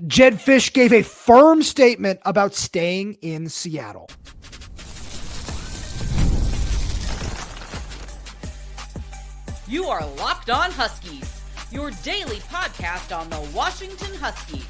Jedd Fisch gave a firm statement about staying in Seattle. You are Locked On Huskies, your daily podcast on the Washington Huskies,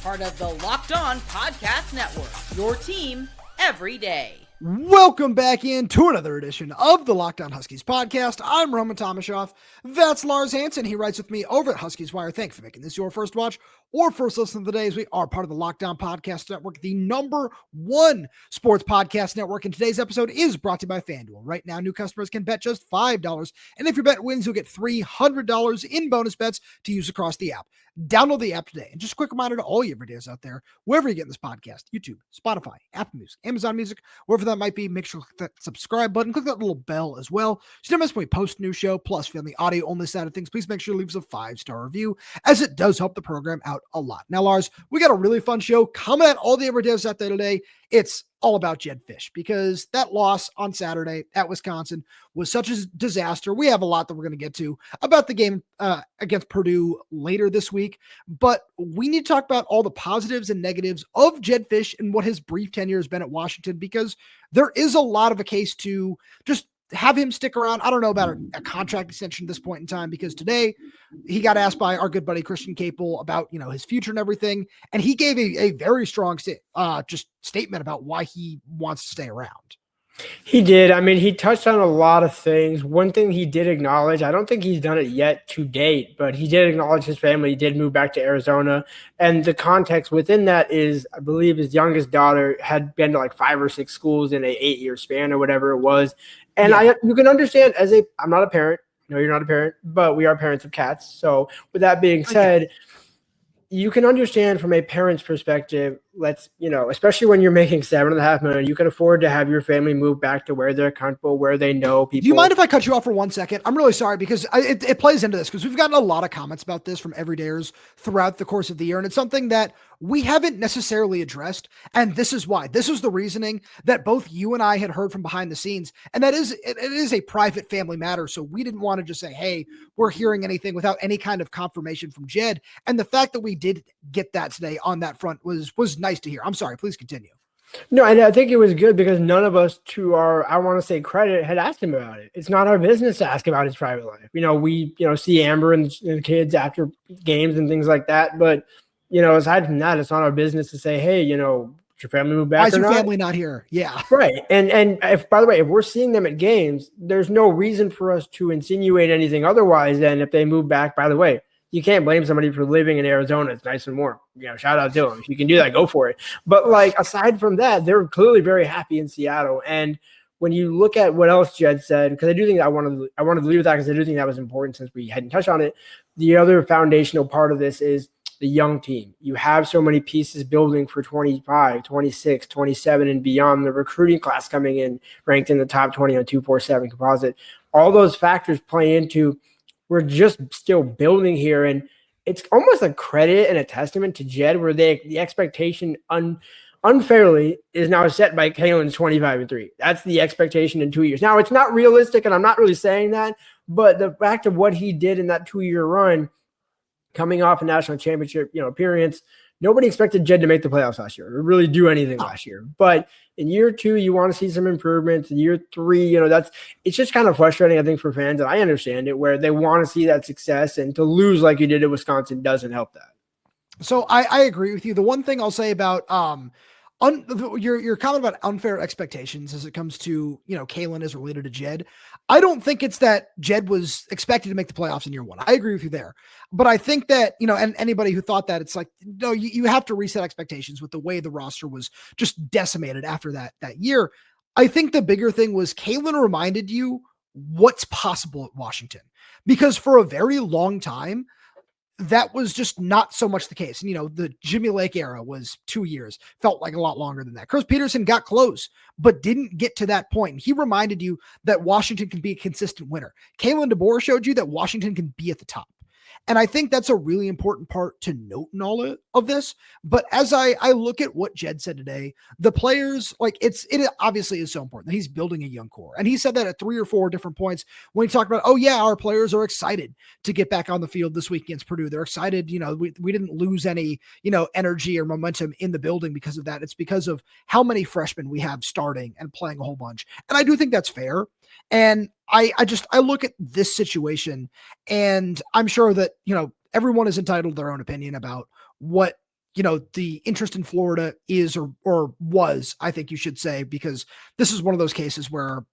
part of the Locked On Podcast Network, your team every day. Welcome back into another edition of the Locked On Huskies podcast. I'm Roman Tomashoff. That's Lars Hanson. He writes with me over at Huskies Wire. Thanks for making this your first watch or first listen of the day, as we are part of the Locked On Podcast Network, the #1 sports podcast network. And today's episode is brought to you by FanDuel. Right now, new customers can bet just $5. And if your bet wins, you'll get $300 in bonus bets to use across the app. Download the app today. And just a quick reminder to all you everydayers out there, wherever you get this podcast, YouTube, Spotify, Apple Music, Amazon Music, wherever that might be, make sure to click that subscribe button, click that little bell as well, so you don't miss when we post a new show. Plus, if you're on the audio only side of things, please make sure to leave us a 5-star review, as it does help the program out a lot. Now, Lars, we got a really fun show coming at all the everydayers out there today. It's all about Jedd Fisch, because that loss on Saturday at Wisconsin was such a disaster. We have a lot that we're going to get to about the game against Purdue later this week, but we need to talk about all the positives and negatives of Jedd Fisch and what his brief tenure has been at Washington, because there is a lot of a case to just have him stick around. I don't know about a contract extension at this point in time, because today he got asked by our good buddy Christian Capel about, his future and everything. And he gave a very strong statement about why he wants to stay around. He did. I mean, he touched on a lot of things. One thing he did acknowledge, I don't think he's done it yet to date, but he did acknowledge his family did move back to Arizona. And the context within that is, I believe his youngest daughter had been to like 5 or 6 schools in an 8-year span or whatever it was. And you can understand I'm not a parent. No, you're not a parent, but we are parents of cats. So with that being said, you can understand from a parent's perspective, especially when you're making $7.5 million, you can afford to have your family move back to where they're comfortable, where they know people. Do you mind if I cut you off for 1 second? I'm really sorry, because it plays into this, because we've gotten a lot of comments about this from everydayers throughout the course of the year. And it's something that we haven't necessarily addressed. And this is why. This was the reasoning that both you and I had heard from behind the scenes. And that is, it is a private family matter. So we didn't want to just say, hey, we're hearing anything without any kind of confirmation from Jedd. And the fact that we did get that today on that front was nice to hear. I'm sorry, please continue. No, and I think it was good because none of us, to our, I want to say credit, had asked him about it. It's not our business to ask about his private life. We see Amber and the kids after games and things like that. But, aside from that, it's not our business to say, hey, did your family move back? Why is your family not here? Yeah. Right. And if, by the way, if we're seeing them at games, there's no reason for us to insinuate anything otherwise than if they move back. By the way, you can't blame somebody for living in Arizona. It's nice and warm. Shout out to them. If you can do that, go for it. But aside from that, they're clearly very happy in Seattle. And when you look at what else Jedd said, because I do think I wanted to leave with that, because I do think that was important since we hadn't touched on it. The other foundational part of this is the young team. You have so many pieces building for 25, 26, 27 and beyond. The recruiting class coming in ranked in the top 20 on 247 composite. All those factors play into we're just still building here. And it's almost a credit and a testament to Jedd, where the expectation unfairly is now set by Kalen's 25-3. That's the expectation in 2 years. Now, it's not realistic, and I'm not really saying that, but the fact of what he did in that 2-year run, coming off a national championship, appearance, nobody expected Jedd to make the playoffs last year or really do anything last year. But in year 2, you want to see some improvements. In year 3, it's just kind of frustrating, I think, for fans, and I understand it, where they want to see that success, and to lose like you did at Wisconsin doesn't help that. So I agree with you. The one thing I'll say about your comment about unfair expectations as it comes to, Kalen is related to Jedd. I don't think it's that Jedd was expected to make the playoffs in year 1. I agree with you there. But I think that, and anybody who thought that, it's like, no, you have to reset expectations with the way the roster was just decimated after that year. I think the bigger thing was Kalen reminded you what's possible at Washington, because for a very long time, that was just not so much the case. And, the Jimmy Lake era was 2 years, felt like a lot longer than that. Chris Peterson got close, but didn't get to that point. And he reminded you that Washington can be a consistent winner. Kalen DeBoer showed you that Washington can be at the top. And I think that's a really important part to note in all of this. But as I look at what Jedd said today, the players, like it obviously is so important that he's building a young core. And he said that at 3 or 4 different points when he talked about, oh yeah, our players are excited to get back on the field this week against Purdue. They're excited. We didn't lose any, energy or momentum in the building because of that. It's because of how many freshmen we have starting and playing a whole bunch. And I do think that's fair. And I look at this situation, and I'm sure that, everyone is entitled to their own opinion about what, the interest in Florida is or was, I think you should say, because this is one of those cases where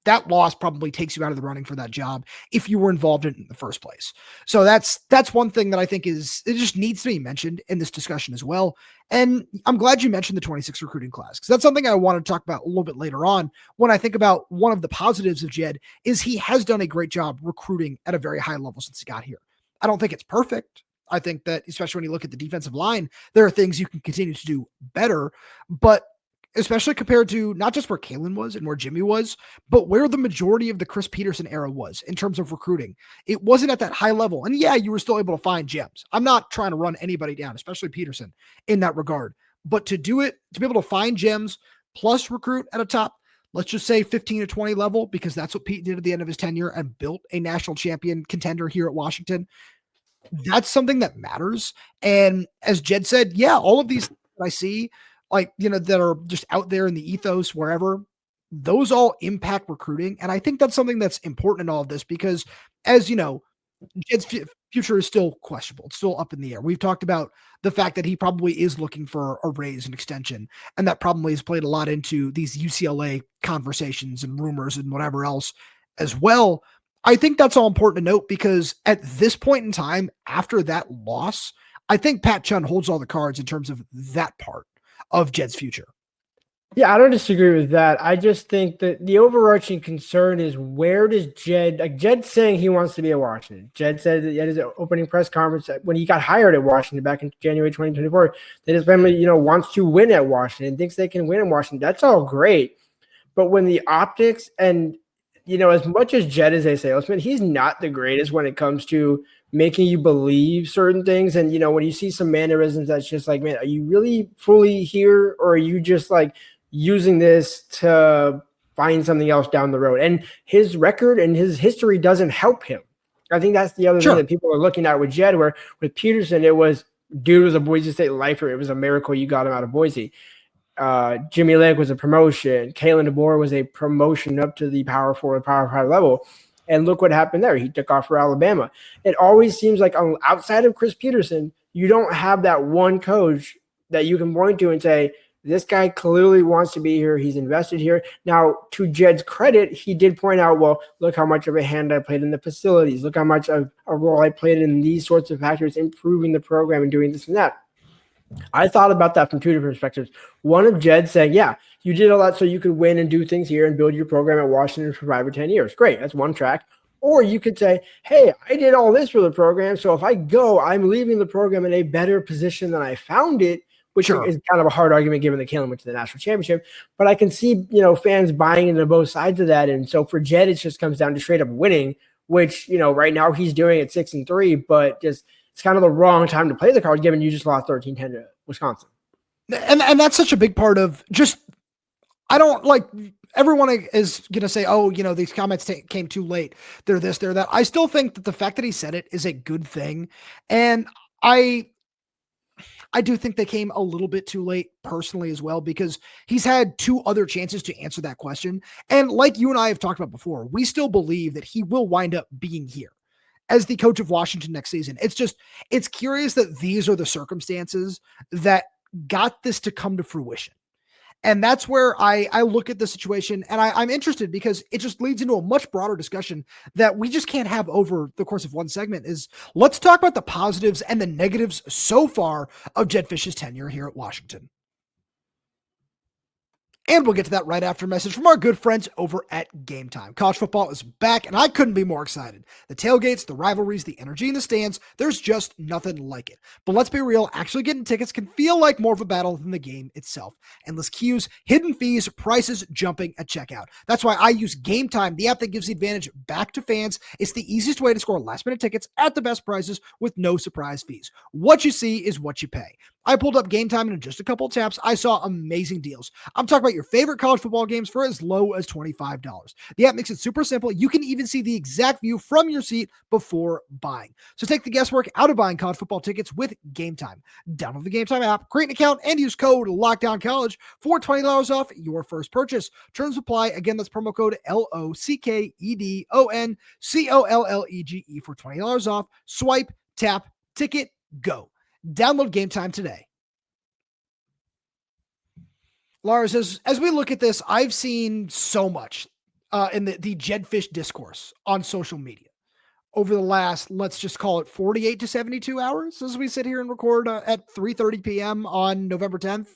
that loss probably takes you out of the running for that job if you were involved in the first place. So that's one thing that I think it just needs to be mentioned in this discussion as well. And I'm glad you mentioned the 26 recruiting class, because that's something I want to talk about a little bit later on. When I think about one of the positives of Jedd is he has done a great job recruiting at a very high level since he got here. I don't think it's perfect. I think that especially when you look at the defensive line, there are things you can continue to do better, but especially compared to not just where Kalen was and where Jimmy was, but where the majority of the Chris Petersen era was in terms of recruiting. It wasn't at that high level. And yeah, you were still able to find gems. I'm not trying to run anybody down, especially Petersen in that regard, but to do it, to be able to find gems plus recruit at a top, let's just say 15 to 20 level, because that's what Pete did at the end of his tenure and built a national champion contender here at Washington. That's something that matters. And as Jedd said, yeah, all of these that I see, that are just out there in the ethos, wherever, those all impact recruiting. And I think that's something that's important in all of this, because as you know, Jedd's future is still questionable. It's still up in the air. We've talked about the fact that he probably is looking for a raise and extension. And that probably has played a lot into these UCLA conversations and rumors and whatever else as well. I think that's all important to note, because at this point in time, after that loss, I think Pat Chun holds all the cards in terms of that part of Jedd's future. Yeah, I don't disagree with that. I just think that the overarching concern is, where does Jedd, Jedd's saying he wants to be at Washington. Jedd said at his opening press conference that when he got hired at Washington back in January 2024, that his family, wants to win at Washington and thinks they can win in Washington. That's all great. But when the optics and, as much as Jedd is a salesman, he's not the greatest when it comes to making you believe certain things. And, when you see some mannerisms, that's just like, man, are you really fully here? Or are you just using this to find something else down the road? And his record and his history doesn't help him. I think that's the other thing that people are looking at with Jedd, where with Petersen, it was, dude was a Boise State lifer. It was a miracle you got him out of Boise. Jimmy Lake was a promotion. Kalen DeBoer was a promotion up to the Power 4 and Power 5 level. And look what happened there. He took off for Alabama. It always seems like outside of Chris Petersen, you don't have that one coach that you can point to and say, this guy clearly wants to be here. He's invested here. Now, to Jedd's credit, he did point out, well, look how much of a hand I played in the facilities. Look how much of a role I played in these sorts of factors, improving the program and doing this and that. I thought about that from 2 different perspectives. One of Jedd saying, yeah, you did all that so you could win and do things here and build your program at Washington for 5 or 10 years. Great. That's one track. Or you could say, hey, I did all this for the program, so if I go, I'm leaving the program in a better position than I found it, which is kind of a hard argument given that Kalen went to the national championship. But I can see, fans buying into both sides of that. And so for Jedd, it just comes down to straight up winning, which, right now he's doing at 6-3, but just it's kind of the wrong time to play the card, given you just lost 13-10 to Wisconsin. And that's such a big part of just, I don't everyone is going to say, oh, these comments came too late. They're this, they're that. I still think that the fact that he said it is a good thing. And I do think they came a little bit too late personally as well, because he's had 2 other chances to answer that question. And like you and I have talked about before, we still believe that he will wind up being here as the coach of Washington next season. It's curious that these are the circumstances that got this to come to fruition. And that's where I look at the situation, and I'm interested, because it just leads into a much broader discussion that we just can't have over the course of one segment. Is let's talk about the positives and the negatives so far of Jedd Fisch's tenure here at Washington. And we'll get to that right after a message from our good friends over at Game Time. College football is back, and I couldn't be more excited. The tailgates, the rivalries, the energy in the stands, there's just nothing like it. But let's be real, actually getting tickets can feel like more of a battle than the game itself. Endless queues, hidden fees, prices jumping at checkout. That's why I use Game Time, the app that gives the advantage back to fans. It's the easiest way to score last-minute tickets at the best prices with no surprise fees. What you see is what you pay. I pulled up Game Time, and in just a couple of taps, I saw amazing deals. I'm talking about your favorite college football games for as low as $25. The app makes it super simple. You can even see the exact view from your seat before buying. So take the guesswork out of buying college football tickets with Game Time. Download the Game Time app, create an account, and use code LOCKDOWNCollege for $20 off your first purchase. Terms apply. Again, that's promo code LOCKEDONCOLLEGE for $20 off. Swipe, tap, ticket, go. Download Game Time today. Lars, as we look at this, I've seen so much in the Jedd Fisch discourse on social media over the last, let's just call it 48 to 72 hours as we sit here and record at 3:30 p.m. on November 10th.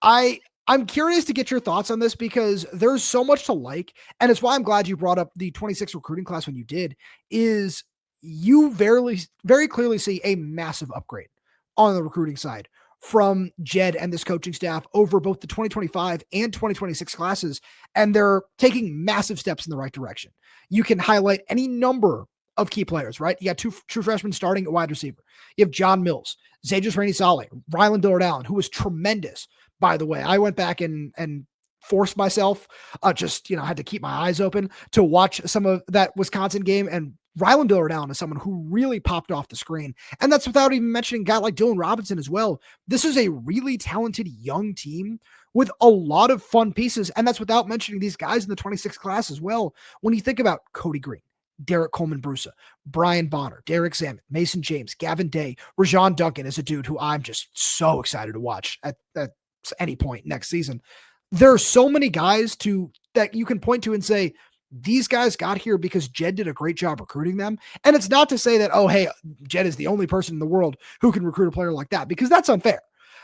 I'm curious to get your thoughts on this because there's so much to like, and it's why I'm glad you brought up the 26 recruiting class when you did, is you very clearly see a massive upgrade on the recruiting side from Jedd and this coaching staff over both the 2025 and 2026 classes, and they're taking massive steps in the right direction. You can highlight any number of key players, right? You got two true freshmen starting at wide receiver. You have John Mills, Zaydrius Rainey-Sale, Rylon Dillard-Allen, who was tremendous, by the way. I went back and forced myself, had to keep my eyes open to watch some of that Wisconsin game, and Rylon Dillard-Allen is someone who really popped off the screen. And that's without even mentioning a guy like Dylan Robinson as well. This is a really talented young team with a lot of fun pieces. And that's without mentioning these guys in the 26 class as well. When you think about Kodi Greene, Derek Colman-Brusa, Brian Bonner, Derek Salmon, Mason James, Gavin Day, Rajon Duncan is a dude who I'm just so excited to watch at any point next season. There are so many guys that you can point to and say, these guys got here because Jedd did a great job recruiting them. And it's not to say that, oh, hey, Jedd is the only person in the world who can recruit a player like that, because that's unfair.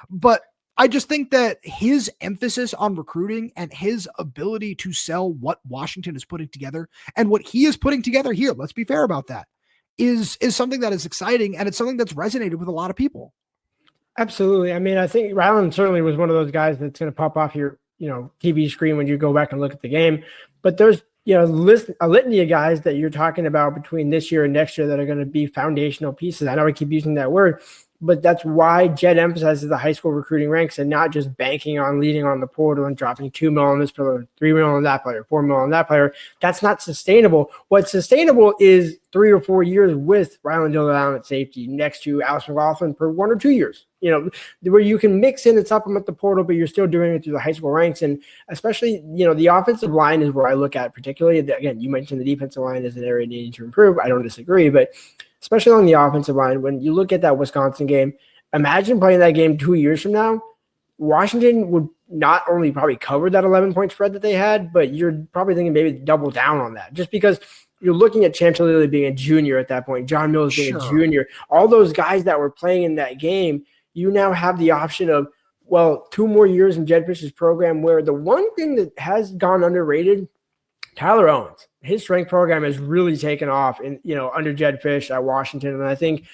But I just think that his emphasis on recruiting and his ability to sell what Washington is putting together and what he is putting together here, let's be fair about that, is something that is exciting, and it's something that's resonated with a lot of people. Absolutely. I mean, I think Rylon certainly was one of those guys that's going to pop off your TV screen when you go back and look at the game. But there's a litany of guys that you're talking about between this year and next year that are going to be foundational pieces. I know I keep using that word, but that's why Jedd emphasizes the high school recruiting ranks and not just banking on leading on the portal and dropping $2 million on this player, $3 million on that player, $4 million on that player. That's not sustainable. What's sustainable is 3 or 4 years with Rylon Dillard-Allen at safety next to Alex McLaughlin for 1 or 2 years, where you can mix in and supplement the portal, but you're still doing it through the high school ranks. And especially, the offensive line is where I look at particularly. Again, you mentioned the defensive line is an area needing to improve. I don't disagree, but especially on the offensive line, when you look at that Wisconsin game, imagine playing that game 2 years from now. Washington would not only probably cover that 11-point spread that they had, but you're probably thinking maybe double down on that, just because you're looking at Chancellor being a junior at that point, John Mills being a junior, all those guys that were playing in that game. You now have the option of, 2 more years in Jedd Fisch's program, where the one thing that has gone underrated, Tyler Owens, his strength program has really taken off under Jedd Fisch at Washington. And I think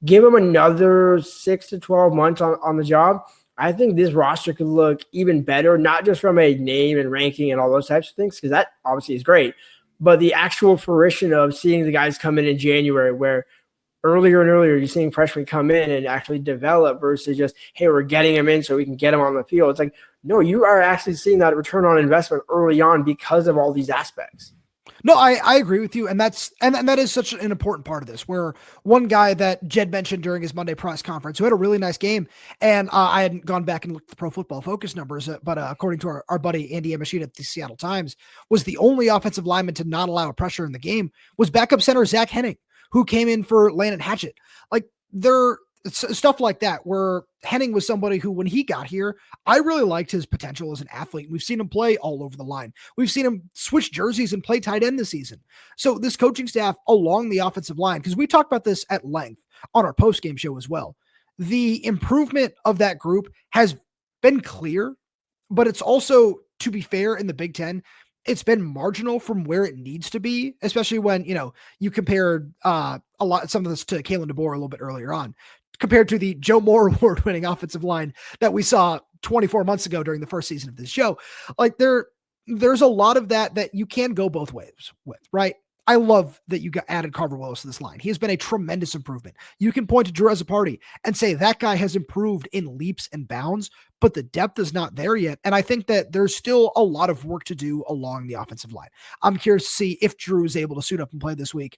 give him another 6 to 12 months on the job, I think this roster could look even better, not just from a name and ranking and all those types of things, because that obviously is great, but the actual fruition of seeing the guys come in January, where earlier and earlier you're seeing freshmen come in and actually develop versus just, hey, we're getting them in so we can get them on the field. It's like, no, you are actually seeing that return on investment early on because of all these aspects. No, I agree with you. And that is such an important part of this, where one guy that Jedd mentioned during his Monday press conference, who had a really nice game, and I hadn't gone back and looked at the Pro Football Focus numbers, but according to our buddy Andy Yamashita at the Seattle Times, was the only offensive lineman to not allow pressure in the game, was backup center Zach Henning, who came in for Landon Hatchett. Like, stuff like that, where Henning was somebody who, when he got here, I really liked his potential as an athlete. We've seen him play all over the line. We've seen him switch jerseys and play tight end this season. So this coaching staff along the offensive line, because we talked about this at length on our post-game show as well, the improvement of that group has been clear, but it's also to be fair, in the Big Ten, it's been marginal from where it needs to be, especially when, you compared some of this to Kalen DeBoer a little bit earlier on, compared to the Joe Moore award-winning offensive line that we saw 24 months ago during the first season of this show. Like there's a lot of that you can go both ways with, right? I love that you added Carver Willis to this line. He has been a tremendous improvement. You can point to Drew Azzopardi and say that guy has improved in leaps and bounds, but the depth is not there yet. And I think that there's still a lot of work to do along the offensive line. I'm curious to see if Drew is able to suit up and play this week,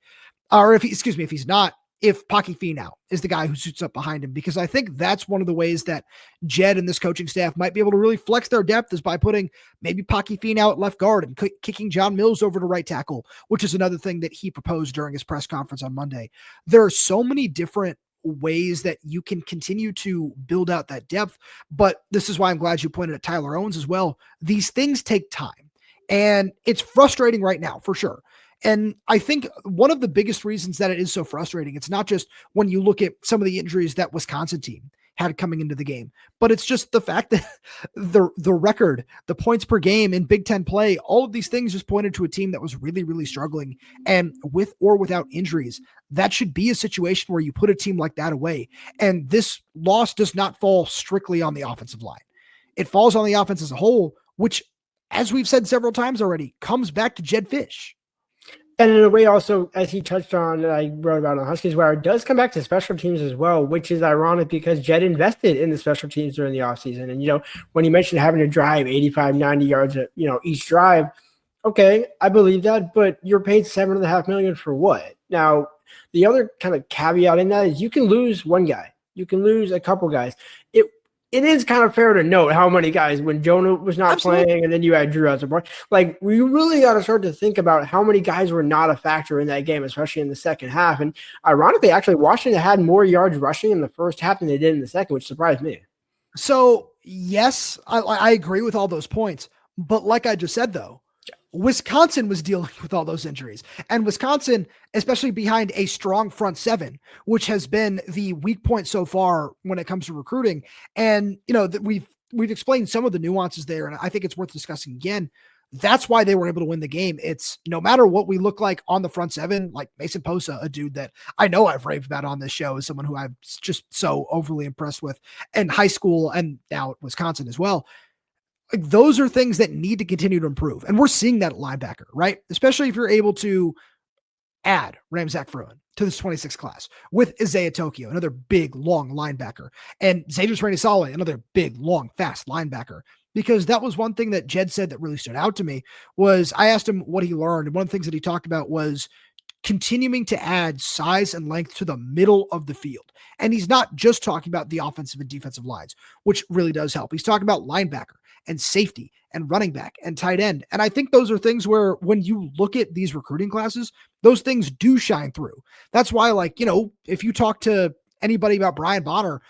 or if he's not, if Paki Finau is the guy who suits up behind him, because I think that's one of the ways that Jedd and this coaching staff might be able to really flex their depth is by putting maybe Paki Finau at left guard and kicking John Mills over to right tackle, which is another thing that he proposed during his press conference on Monday. There are so many different ways that you can continue to build out that depth, but this is why I'm glad you pointed at Tyler Owens as well. These things take time, and it's frustrating right now for sure. And I think one of the biggest reasons that it is so frustrating, it's not just when you look at some of the injuries that Wisconsin team had coming into the game, but it's just the fact that the record, the points per game in Big Ten play, all of these things just pointed to a team that was really, really struggling. And with or without injuries, that should be a situation where you put a team like that away. And this loss does not fall strictly on the offensive line. It falls on the offense as a whole, which, as we've said several times already, comes back to Jedd Fisch. And in a way also, as he touched on, I wrote about on Huskies Wire, it does come back to special teams as well, which is ironic because Jedd invested in the special teams during the offseason. And, when he mentioned having to drive 85, 90 yards at, each drive, okay, I believe that, but you're paid $7.5 million for what? Now, the other kind of caveat in that is you can lose one guy. You can lose a couple guys. It is kind of fair to note how many guys when Jonah was not playing and then you had Drew Azzopardi. Like, we really got to start to think about how many guys were not a factor in that game, especially in the second half. And ironically, actually, Washington had more yards rushing in the first half than they did in the second, which surprised me. So, yes, I agree with all those points. But like I just said, though, Wisconsin was dealing with all those injuries, and Wisconsin, especially behind a strong front seven, which has been the weak point so far when it comes to recruiting. And, that we've explained some of the nuances there, and I think it's worth discussing again. That's why they were able to win the game. It's no matter what we look like on the front seven, like Mason Posa, a dude that I know I've raved about on this show, is someone who I'm just so overly impressed with in high school and now at Wisconsin as well. Like, those are things that need to continue to improve. And we're seeing that at linebacker, right? Especially if you're able to add Ramzak Fruin to this 26 class with Isaiah Tokyo, another big, long linebacker, and Zaydrius Rainey-Sale, another big, long, fast linebacker. Because that was one thing that Jedd said that really stood out to me was I asked him what he learned. And one of the things that he talked about was continuing to add size and length to the middle of the field. And he's not just talking about the offensive and defensive lines, which really does help. He's talking about linebacker and safety and running back and tight end. And I think those are things where when you look at these recruiting classes, those things do shine through. That's why, if you talk to anybody about Brian Bonner,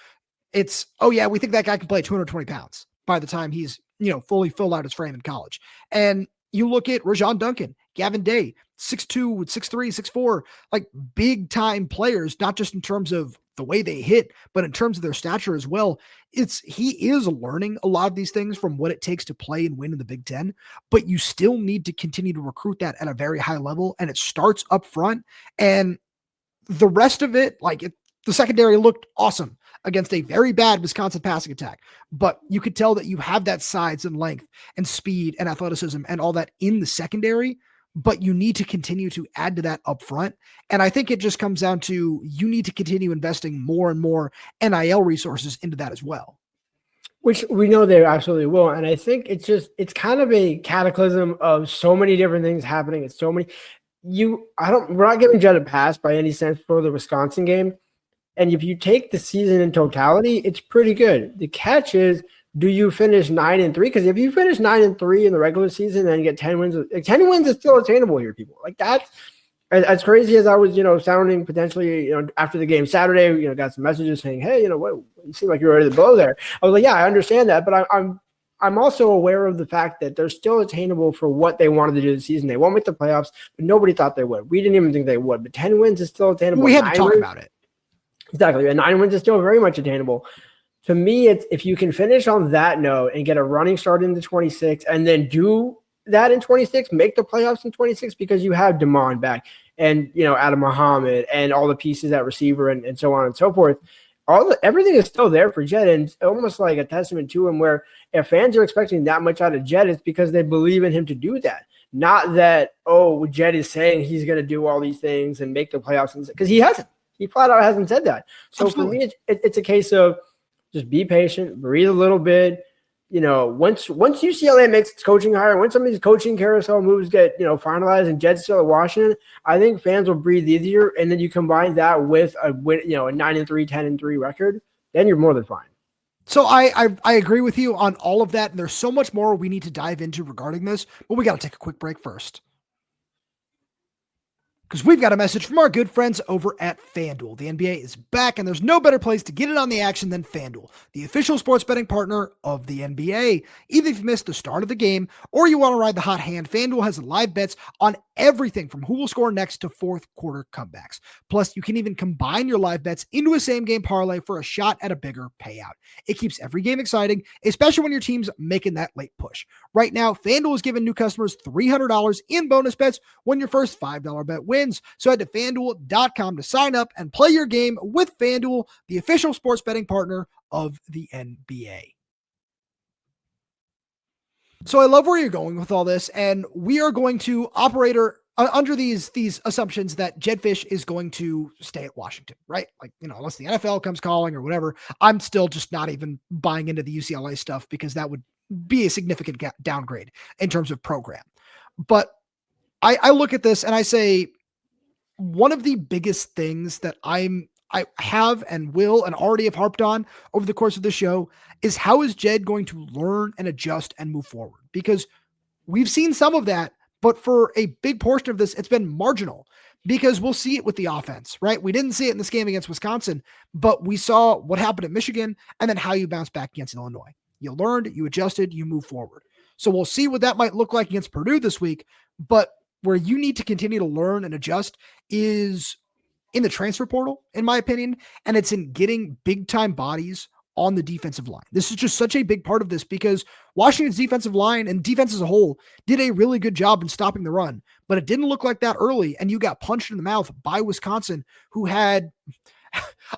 it's, oh yeah, we think that guy can play 220 pounds by the time he's, fully filled out his frame in college. And you look at Rajon Duncan, Gavin Day, 6'2", 6'3", 6'4", like big time players, not just in terms of the way they hit, but in terms of their stature as well. He is learning a lot of these things from what it takes to play and win in the Big Ten, but you still need to continue to recruit that at a very high level. And it starts up front, and the rest of it, the secondary looked awesome against a very bad Wisconsin passing attack, but you could tell that you have that size and length and speed and athleticism and all that in the secondary, but you need to continue to add to that up front. And I think it just comes down to you need to continue investing more and more NIL resources into that as well. Which we know they absolutely will. And I think it's kind of a cataclysm of so many different things happening. It's so many. We're not giving Jedd a pass by any sense for the Wisconsin game. And if you take the season in totality, it's pretty good. The catch is, do you finish 9-3? Because if you finish 9-3 in the regular season and you get 10 wins, 10 wins is still attainable here, people. Like, that's as crazy as I was, sounding potentially, after the game Saturday, got some messages saying, hey, what, you seem like you're ready to blow there. I was like, yeah, I understand that, but I'm also aware of the fact that they're still attainable for what they wanted to do this season. They won't make the playoffs, but nobody thought they would. We didn't even think they would, but 10 wins is still attainable. We had to talk about it. Exactly. And 9 wins is still very much attainable. To me, it's if you can finish on that note and get a running start into 26 and then do that in 26, make the playoffs in 26 because you have Damon back and, Adam Muhammad and all the pieces at receiver and so on and so forth. Everything is still there for Jedd, and it's almost like a testament to him where if fans are expecting that much out of Jedd, it's because they believe in him to do that. Not that, Jedd is saying he's going to do all these things and make the playoffs, because he hasn't. He flat out hasn't said that. So Absolutely. For me, it's a case of just be patient, breathe a little bit. Once UCLA makes its coaching hire, when some of these coaching carousel moves get, finalized and Jedd's still at Washington, I think fans will breathe easier. And then you combine that with a win, a 9-3, 10-3 record, then you're more than fine. So I agree with you on all of that. And there's so much more we need to dive into regarding this, but we got to take a quick break first, because we've got a message from our good friends over at FanDuel. The NBA is back, and there's no better place to get in on the action than FanDuel, the official sports betting partner of the NBA. Even if you missed the start of the game or you want to ride the hot hand, FanDuel has live bets on everything from who will score next to fourth quarter comebacks. Plus, you can even combine your live bets into a same-game parlay for a shot at a bigger payout. It keeps every game exciting, especially when your team's making that late push. Right now, FanDuel is giving new customers $300 in bonus bets when your first $5 bet wins. So head to FanDuel.com to sign up and play your game with FanDuel, the official sports betting partner of the NBA. So I love where you're going with all this, and we are going to operate under these assumptions that Jedd Fisch is going to stay at Washington, right? Like, unless the NFL comes calling or whatever, I'm still just not even buying into the UCLA stuff because that would be a significant downgrade in terms of program. But I look at this and I say, one of the biggest things that I have and will and already have harped on over the course of the show is how is Jedd going to learn and adjust and move forward? Because we've seen some of that, but for a big portion of this, it's been marginal because we'll see it with the offense, right? We didn't see it in this game against Wisconsin, but we saw what happened at Michigan and then how you bounce back against Illinois. You learned, you adjusted, you move forward. So we'll see what that might look like against Purdue this week, but where you need to continue to learn and adjust is in the transfer portal, in my opinion, and it's in getting big-time bodies on the defensive line. This is just such a big part of this because Washington's defensive line and defense as a whole did a really good job in stopping the run, but it didn't look like that early, and you got punched in the mouth by Wisconsin, who had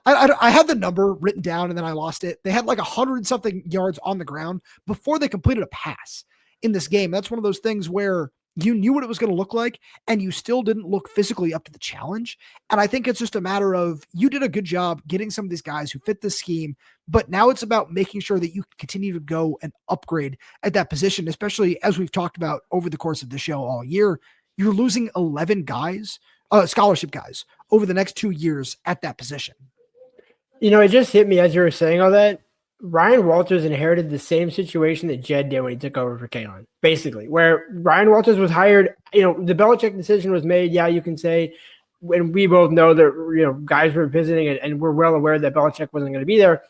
I had the number written down and then I lost it. They had like 100-something yards on the ground before they completed a pass in this game. That's one of those things where you knew what it was going to look like, and you still didn't look physically up to the challenge. And I think it's just a matter of you did a good job getting some of these guys who fit the scheme, but now it's about making sure that you continue to go and upgrade at that position, especially as we've talked about over the course of the show all year. You're losing 11 guys, scholarship guys, over the next 2 years at that position. It just hit me as you were saying all that. Ryan Walters inherited the same situation that Jedd did when he took over for Kalen, basically, where Ryan Walters was hired. The Belichick decision was made. Yeah, you can say, and we both know that, guys were visiting and we're well aware that Belichick wasn't going to be there.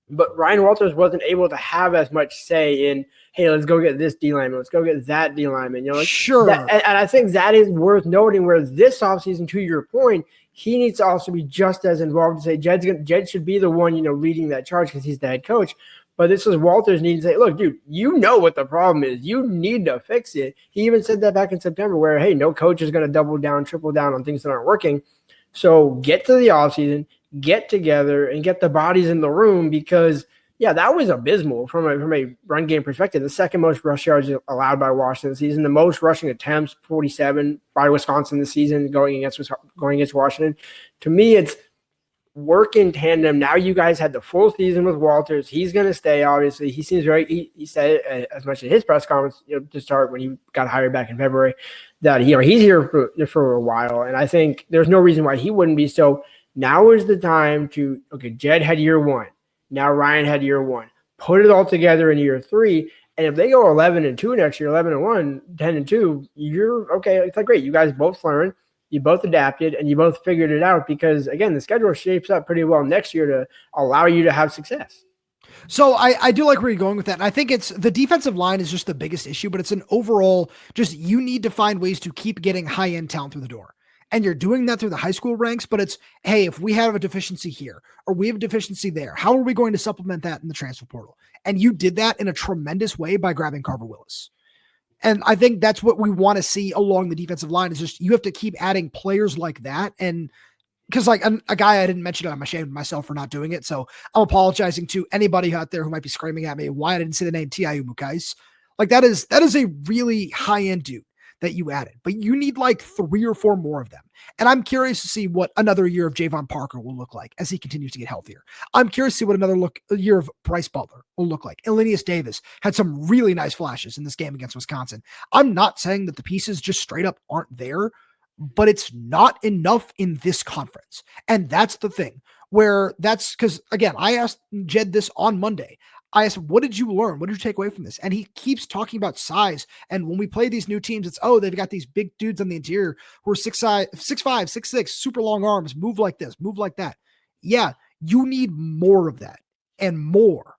But Ryan Walters wasn't able to have as much say in, hey, let's go get this D lineman, let's go get that D lineman. Sure. And I think that is worth noting. Where this offseason, to your point, he needs to also be just as involved to say Jedd should be the one, leading that charge because he's the head coach. But this is Walters needing to say, look, dude, you know what the problem is. You need to fix it. He even said that back in September where, hey, no coach is going to double down, triple down on things that aren't working. So get to the offseason, get together, and get the bodies in the room because, yeah, that was abysmal from a run game perspective. The second most rush yards allowed by Washington this season, the most rushing attempts, 47 by Wisconsin this season, going against Washington. To me, it's work in tandem. Now you guys had the full season with Walters. He's going to stay, obviously. He seems very – he said it as much in his press conference to start when he got hired back in February that, he's here for a while. And I think there's no reason why he wouldn't be. So now is the time to – okay, Jedd had year one. Now Ryan had year one. Put it all together in year three. And if they go 11-2 next year, 11-1, 10-2, you're okay. It's like, great. You guys both learned, you both adapted, and you both figured it out because, again, the schedule shapes up pretty well next year to allow you to have success. So I do like where you're going with that. And I think it's the defensive line is just the biggest issue, but it's an overall just you need to find ways to keep getting high-end talent through the door. And you're doing that through the high school ranks, but it's, hey, if we have a deficiency here or we have a deficiency there, how are we going to supplement that in the transfer portal? And you did that in a tremendous way by grabbing Carver Willis. And I think that's what we want to see along the defensive line is just you have to keep adding players like that. And because like a guy I didn't mention it, I'm ashamed of myself for not doing it. So I'm apologizing to anybody out there who might be screaming at me why I didn't say the name TI Umu-Cais. Like that is a really high-end dude that you added, but you need like 3 or 4 more of them. And I'm curious to see what another year of Javon Parker will look like as he continues to get healthier. I'm curious to see what another year of Bryce Butler will look like. Elenius Davis had some really nice flashes in this game against Wisconsin. I'm not saying that the pieces just straight up aren't there, but it's not enough in this conference. And that's the thing where that's because, again, I asked Jedd this on Monday. I asked, what did you learn? What did you take away from this? And he keeps talking about size. And when we play these new teams, it's, oh, they've got these big dudes on the interior who are 6'5", 6'6", super long arms, move like this, move like that. Yeah, you need more of that and more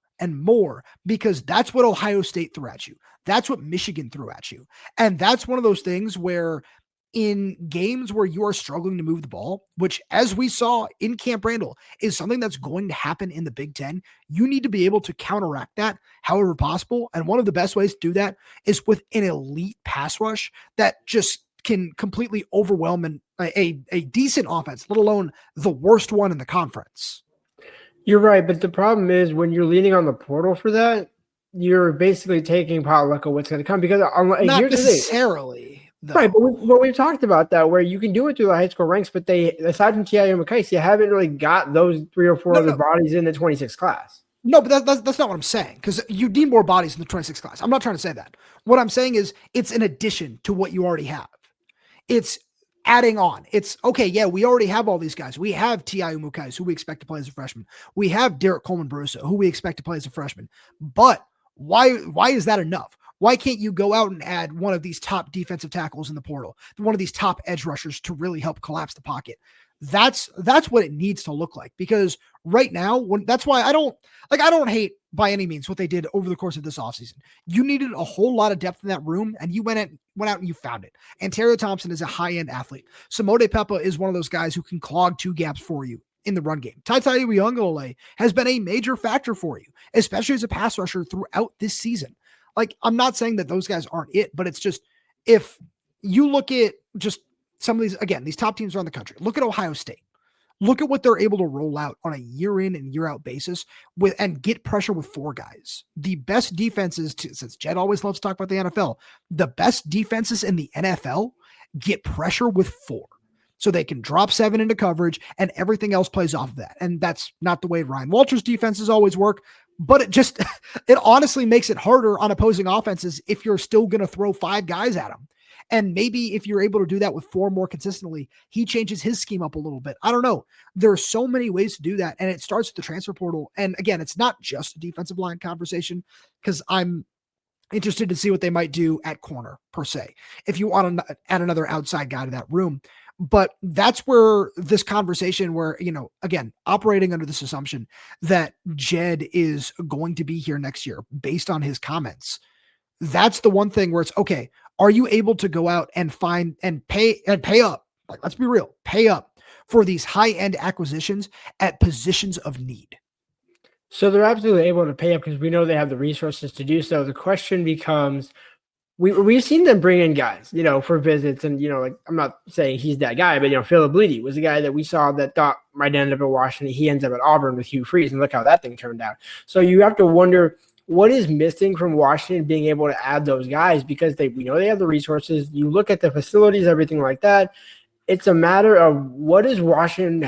because that's what Ohio State threw at you. That's what Michigan threw at you. And that's one of those things where in games where you are struggling to move the ball, which as we saw in Camp Randall is something that's going to happen in the Big Ten, you need to be able to counteract that however possible. And one of the best ways to do that is with an elite pass rush that just can completely overwhelm a decent offense, let alone the worst one in the conference. You're right, but the problem is when you're leaning on the portal for that, you're basically taking potluck of what's going to come because not necessarily. Right, but we've talked about that where you can do it through the high school ranks, but they, aside from TI Umu-Cais, you haven't really got those 3 or 4 other bodies in the 26 class. No, but that's not what I'm saying because you need more bodies in the 26 class. I'm not trying to say that. What I'm saying is it's an addition to what you already have. It's adding on. It's okay. Yeah, we already have all these guys. We have TI Umu-Cais, who we expect to play as a freshman. We have Derek Colman-Brusa, who we expect to play as a freshman. But why is that enough? Why can't you go out and add one of these top defensive tackles in the portal, one of these top edge rushers to really help collapse the pocket? That's what it needs to look like because right now, that's why I don't hate by any means what they did over the course of this offseason. You needed a whole lot of depth in that room and you went out and you found it. Ontario Thompson is a high-end athlete. Samode Pepa is one of those guys who can clog 2 gaps for you in the run game. Taitai Uyunglele has been a major factor for you, especially as a pass rusher throughout this season. Like, I'm not saying that those guys aren't it, but it's just, if you look at just some of these, again, these top teams around the country, look at Ohio State, look at what they're able to roll out on a year in and year out basis with, and get pressure with 4 guys. The best defenses, since Jedd always loves to talk about the NFL, the best defenses in the NFL get pressure with 4. So they can drop 7 into coverage and everything else plays off of that. And that's not the way Ryan Walter's defenses always work. But it honestly makes it harder on opposing offenses if you're still going to throw 5 guys at them. And maybe if you're able to do that with 4 more consistently, he changes his scheme up a little bit. I don't know. There are so many ways to do that. And it starts with the transfer portal. And again, it's not just a defensive line conversation because I'm interested to see what they might do at corner per se. If you want to add another outside guy to that room. But that's where this conversation where, again, operating under this assumption that Jedd is going to be here next year based on his comments. That's the one thing where it's okay. Are you able to go out and find and pay up? Like, let's be real, pay up for these high-end acquisitions at positions of need. So they're absolutely able to pay up because we know they have the resources to do so. The question becomes, we've seen them bring in guys, for visits. And, like, I'm not saying he's that guy, but, Philip Bleedy was a guy that we saw that thought might end up at Washington. He ends up at Auburn with Hugh Freeze, and look how that thing turned out. So you have to wonder what is missing from Washington being able to add those guys because we know they have the resources. You look at the facilities, everything like that. It's a matter of where does Washington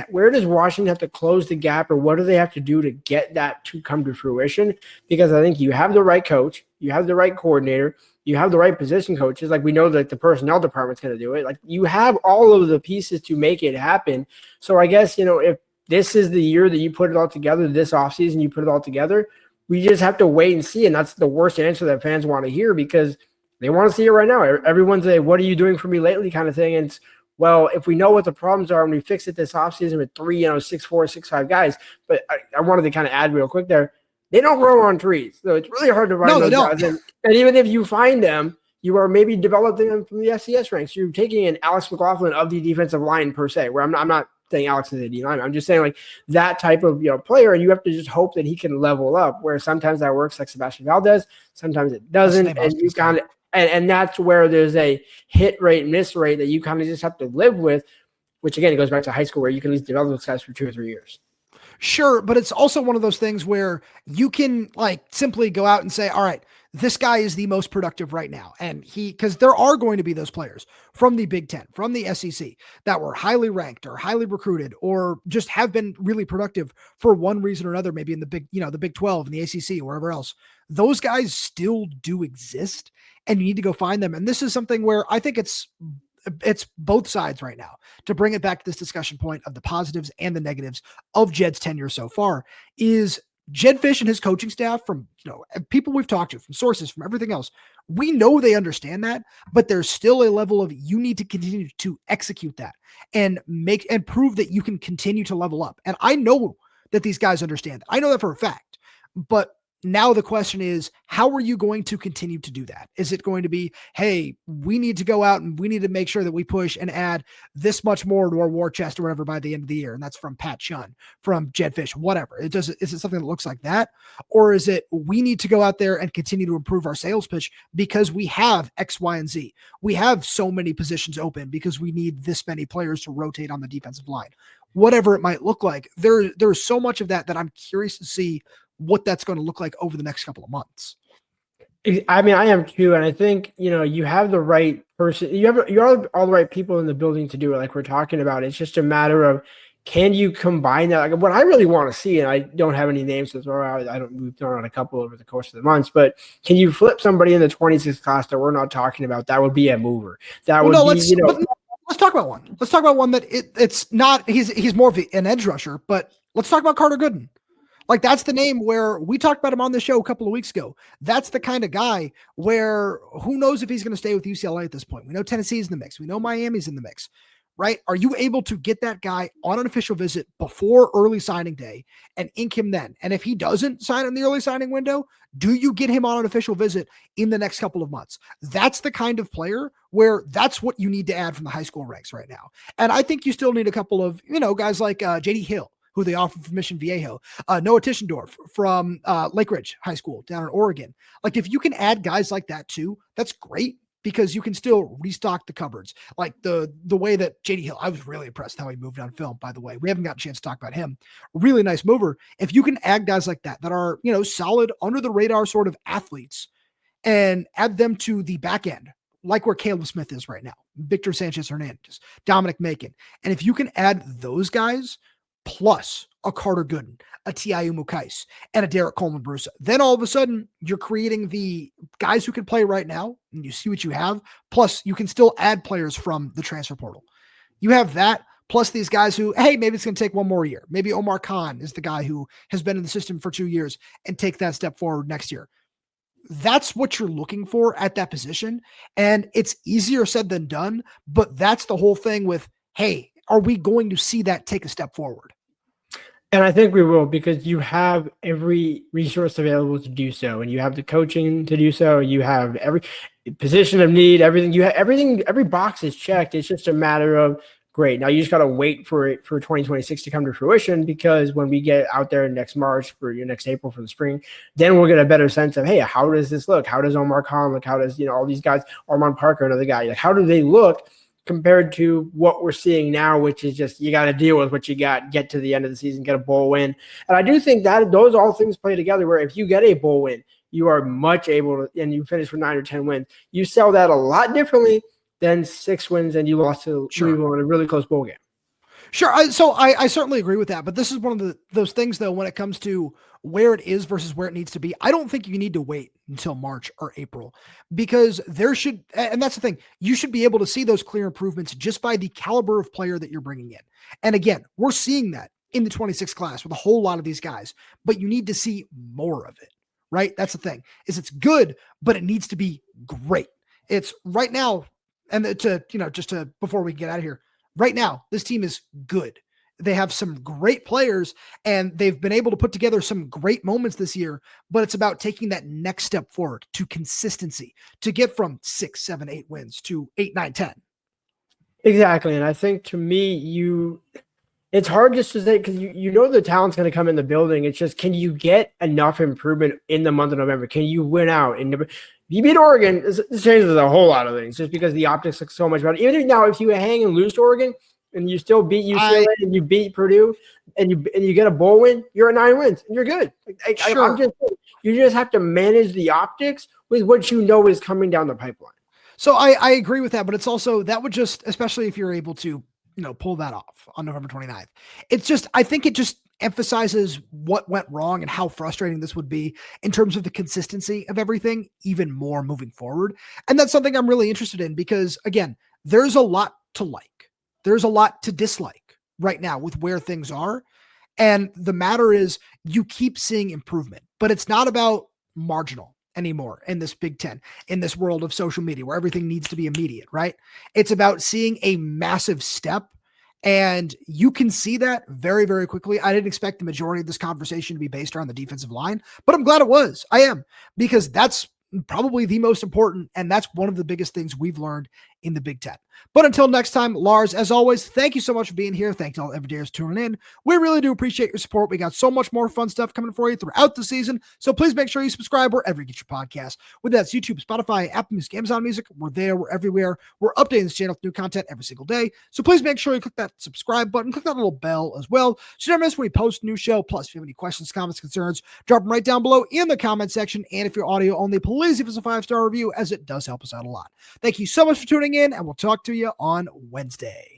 have to close the gap or what do they have to do to get that to come to fruition? Because I think you have the right coach, you have the right coordinator, you have the right position coaches. Like we know that the personnel department's going to do it. Like you have all of the pieces to make it happen. So I guess, if this is the year that you put it all together, this offseason you put it all together, we just have to wait and see. And that's the worst answer that fans want to hear because they want to see it right now. Everyone's like, what are you doing for me lately kind of thing. And it's, well, if we know what the problems are and we fix it this offseason with 3, 6'4", 6'5" guys, but I wanted to kind of add real quick there, they don't grow on trees. So it's really hard to find those guys. And even if you find them, You are maybe developing them from the FCS ranks. You're taking an Alex McLaughlin of the defensive line per se, where I'm not saying Alex is a D line. I'm just saying like that type of player, and you have to just hope that he can level up. Where sometimes that works, like Sebastian Valdez, sometimes it doesn't, and you kind of and that's where there's a hit rate, miss rate that you kind of just have to live with. Which again, it goes back to high school where you can at least develop those guys for 2 or 3 years. Sure, but it's also one of those things where you can like simply go out and say, all right, this guy is the most productive right now. And because there are going to be those players from the Big Ten, from the SEC that were highly ranked or highly recruited or just have been really productive for one reason or another, maybe in the Big 12 and the ACC or wherever else. Those guys still do exist and you need to go find them. And this is something where I think it's both sides right now to bring it back to this discussion point of the positives and the negatives of Jedd's tenure so far is Jedd Fisch and his coaching staff from, people we've talked to, from sources, from everything else. We know they understand that, but there's still a level of you need to continue to execute that and prove that you can continue to level up. And I know that these guys understand that. I know that for a fact, but now the question is, how are you going to continue to do that? Is it going to be, hey, we need to go out and we need to make sure that we push and add this much more to our war chest or whatever by the end of the year? And that's from Pat Chun, from Jedd Fisch, whatever. Is it something that looks like that? Or is it, we need to go out there and continue to improve our sales pitch because we have X, Y, and Z. We have so many positions open because we need this many players to rotate on the defensive line. Whatever it might look like, there's so much of that I'm curious to see what that's going to look like over the next couple of months. I mean, I am too. And I think, you have the right person, you have all the right people in the building to do it. Like we're talking about, it's just a matter of, can you combine that? Like what I really want to see, and I don't have any names to throw out. We've thrown out a couple over the course of the months, but can you flip somebody in the 26th class that we're not talking about? That would be a mover. Let's talk about one. Let's talk about one that it's not, he's more of an edge rusher, but let's talk about Carter Gooden. Like that's the name where we talked about him on the show a couple of weeks ago. That's the kind of guy where who knows if he's going to stay with UCLA at this point. We know Tennessee's in the mix. We know Miami's in the mix, right? Are you able to get that guy on an official visit before early signing day and ink him then? And if he doesn't sign in the early signing window, do you get him on an official visit in the next couple of months? That's the kind of player where that's what you need to add from the high school ranks right now. And I think you still need a couple of, guys like J.D. Hill, who they offer from Mission Viejo, Noah Tischendorf from Lake Ridge High School down in Oregon. Like if you can add guys like that too, that's great because you can still restock the cupboards. Like the way that J.D. Hill, I was really impressed how he moved on film, by the way. We haven't got a chance to talk about him. Really nice mover. If you can add guys like that are, solid under the radar sort of athletes and add them to the back end, like where Caleb Smith is right now, Victor Sanchez Hernandez, Dominic Macon. And if you can add those guys plus a Carter Gooden, a TI Umu-Cais, and a Derek Colman-Brusa, then all of a sudden you're creating the guys who can play right now, and you see what you have, plus you can still add players from the transfer portal. You have that, plus these guys who, hey, maybe it's going to take one more year. Maybe Omar Khan is the guy who has been in the system for 2 years and take that step forward next year. That's what you're looking for at that position, and it's easier said than done, but that's the whole thing with, hey, are we going to see that take a step forward? And I think we will, because you have every resource available to do so, and you have the coaching to do so. You have every position of need, everything. You have everything. Every box is checked. It's just a matter of great. Now you just got to wait for 2026 to come to fruition, because when we get out there next March for your next April for the spring, then we'll get a better sense of, hey, how does this look? How does Omar Khan look? How does all these guys, Armand Parker, another guy, like how do they look compared to what we're seeing now, which is just you got to deal with what you got, get to the end of the season, get a bowl win. And I do think that those all things play together, where if you get a bowl win, you are much able to, and you finish with 9 or 10 wins, you sell that a lot differently than 6 wins and you lost to Louisville in a really close bowl game. Sure. So I certainly agree with that, but this is one of those things though, when it comes to where it is versus where it needs to be, I don't think you need to wait until March or April, because there should, and that's the thing, you should be able to see those clear improvements just by the caliber of player that you're bringing in. And again, we're seeing that in the 26th class with a whole lot of these guys, but you need to see more of it, right? That's the thing, is it's good, but it needs to be great. It's right now. And before we get out of here, right now, this team is good. They have some great players, and they've been able to put together some great moments this year, but it's about taking that next step forward to consistency to get from 6, 7, 8 wins to 8, 9, 10. Exactly. And I think to me, it's hard just to say, because you know the talent's going to come in the building. It's just, can you get enough improvement in the month of November? Can you win out? And if you beat Oregon, this changes a whole lot of things just because the optics look so much better. Even now, if you hang and lose to Oregon and you still beat UCLA and you beat Purdue and you get a bowl win, you're at 9 wins and you're good. Sure. You just have to manage the optics with what you know is coming down the pipeline. So I agree with that, but it's also, that would just, especially if you're able to, pull that off on November 29th. It's just, I think it just emphasizes what went wrong and how frustrating this would be in terms of the consistency of everything even more moving forward. And that's something I'm really interested in because, again, there's a lot to like. There's a lot to dislike right now with where things are. And the matter is you keep seeing improvement, but it's not about marginal anymore in this Big Ten, in this world of social media where everything needs to be immediate, right? It's about seeing a massive step, and you can see that very, very quickly. I didn't expect the majority of this conversation to be based around the defensive line, but I'm glad it was. I am, because that's probably the most important, and that's one of the biggest things we've learned in the Big Ten. But until next time, Lars, as always, thank you so much for being here. Thank you to all everydayers tuning in. We really do appreciate your support. We got so much more fun stuff coming for you throughout the season, so please make sure you subscribe wherever you get your podcasts. Whether that's YouTube, Spotify, Apple Music, Amazon Music, we're there, we're everywhere. We're updating this channel with new content every single day, so please make sure you click that subscribe button, click that little bell as well, so you never miss when we post a new show. Plus, if you have any questions, comments, concerns, drop them right down below in the comment section, and if you're audio only, please give us a 5-star review, as it does help us out a lot. Thank you so much for tuning in, and we'll talk to you on Wednesday.